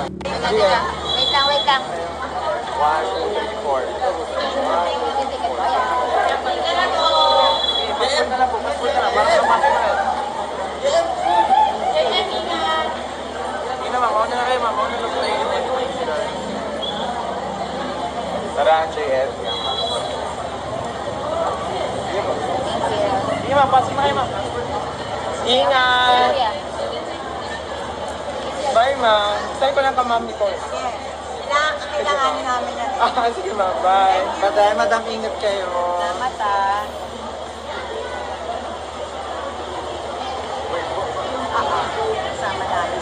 Wait lang, wait lang. 1, 2, 3, 4. Passport na lang po, passport na lang. Para sa mga na. Hindi na ma'am, mauna na kayo ma'am. Mauna na po tayo. Saraan, JF. Sige ma'am, pasok na kayo ma'am. Ingat! Bye ma'am. Saan ko lang ka ma'am Nicole? Kailanganin namin yan. Sige ma'am, bye. Bye, madam, ingat kayo. Salamat Kasama namin.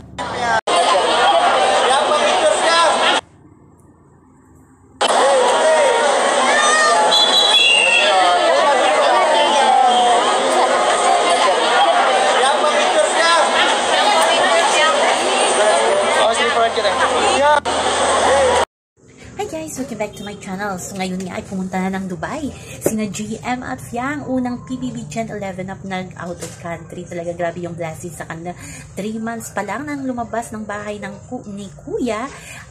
Hi guys! Welcome back to my channel. So ngayon nga ay pumunta na ng Dubai. Sina GM at Fiang, unang PBB Gen 11 up nag-out of country. Talaga grabe yung blessing sa kanila. 3 months pa lang nang lumabas ng bahay ni Kuya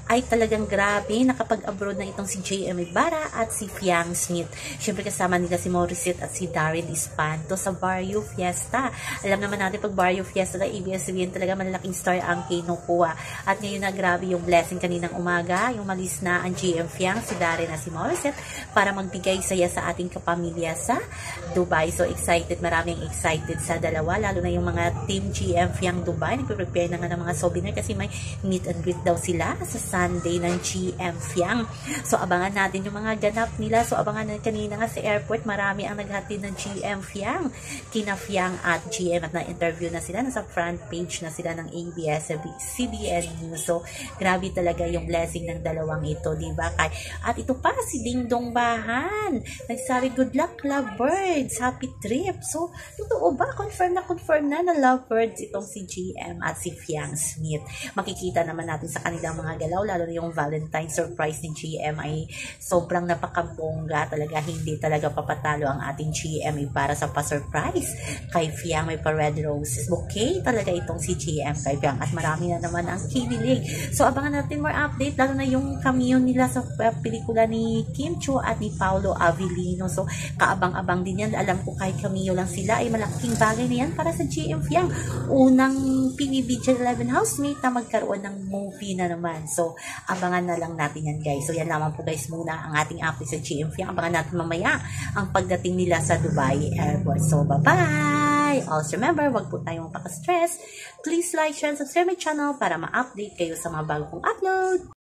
ay talagang grabe. Nakapag-abroad na itong si JM Ibarra at si Fiang Smith. Siyempre kasama nila si Morissette at si Darren Espanto sa Barrio Fiesta. Alam naman natin pag Barrio Fiesta na ABS-CBN talaga malalaking star ang kinukuha. At ngayon na grabe yung blessing kaninang umaga. Yung malis na ang GM Fiang, si Darren at si Morissette para magbigay saya sa ating kapamilya sa Dubai. So excited, maraming excited sa dalawa. Lalo na yung mga team GM Fiang Dubai. Nagpe-prepare na nga ng mga souvenir kasi may meet and greet daw sila sa Sunday ng GM Fiang. So, abangan natin yung mga ganap nila. So, abangan natin kanina nga sa airport. Marami ang naghatid ng GM Fiang. Kina Fiang at GM at na-interview na sila. Nasa front page na sila ng ABS-CBN News. So, grabe talaga yung blessing ng dalawang ito, diba? At ito pa, si Dingdong Bahan. Nagsabi, good luck, lovebirds. Happy trip. So, totoo ba? Confirm na lovebirds itong si GM at si Fiang Smith. Makikita naman natin sa kanilang mga galaw, lalo na yung Valentine surprise ni GM ay sobrang napakabongga talaga. Hindi talaga papatalo ang ating GM para sa pa-surprise kay Fiang. May pa-red roses bouquet talaga itong si GM kay Fiang at marami na naman ang kinilig. So abangan natin more update, lalo na yung cameo nila sa pelikula ni Kim Chiu at ni Paolo Avellino. So kaabang-abang din yan. Alam ko kahit cameo lang sila ay malaking bagay na yan para sa GM Fiang. Unang PBB Gen 11 housemate na magkaroon ng movie na naman. So abangan na lang natin yan guys. So yan lamang po guys muna ang ating update sa GM Fiang. Abangan natin mamaya ang pagdating nila sa Dubai Airport. So bye bye! Also remember, wag po tayong paka-stress. Please like, share, and subscribe my channel para ma-update kayo sa mga bago kong upload.